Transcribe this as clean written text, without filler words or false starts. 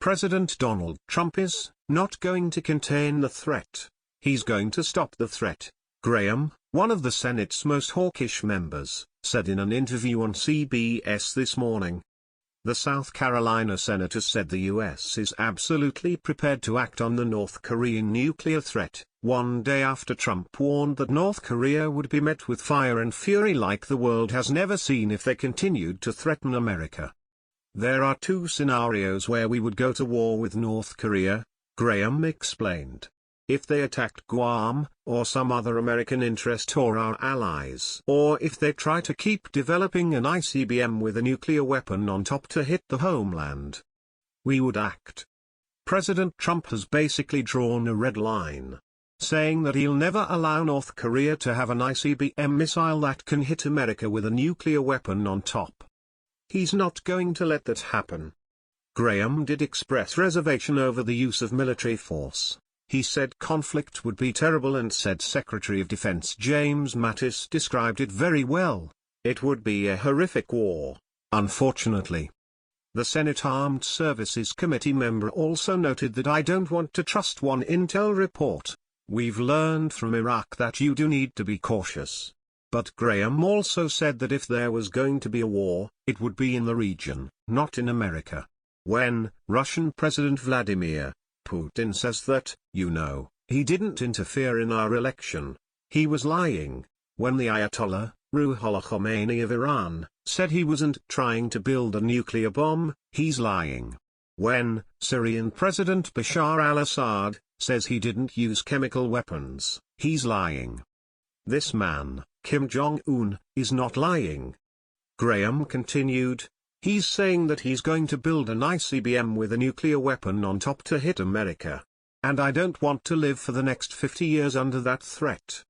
President Donald Trump is not going to contain the threat. He's going to stop the threat. Graham, one of the Senate's most hawkish members, said in an interview on CBS this morning. The South Carolina senator said the U.S. is absolutely prepared to act on the North Korean nuclear threat, one day after Trump warned that North Korea would be met with fire and fury like the world has never seen if they continued to threaten America. There are two scenarios where we would go to war with North Korea, Graham explained. If they attacked Guam, or some other American interest or our allies, or if they try to keep developing an ICBM with a nuclear weapon on top to hit the homeland, we would act. President Trump has basically drawn a red line, saying that he'll never allow North Korea to have an ICBM missile that can hit America with a nuclear weapon on top. He's not going to let that happen. Graham did express reservation over the use of military force. He said conflict would be terrible and said Secretary of Defense James Mattis described it very well. It would be a horrific war, unfortunately. The Senate Armed Services Committee member also noted that I don't want to trust one intel report. We've learned from Iraq that you do need to be cautious. But Graham also said that if there was going to be a war, it would be in the region, not in America. When Russian President Vladimir Putin says that, he didn't interfere in our election, he was lying. When the Ayatollah, Ruhollah Khomeini of Iran, said he wasn't trying to build a nuclear bomb, he's lying. When Syrian President Bashar al-Assad says he didn't use chemical weapons, he's lying. This man, Kim Jong-un, is not lying. Graham continued. He's saying that he's going to build an ICBM with a nuclear weapon on top to hit America. And I don't want to live for the next 50 years under that threat.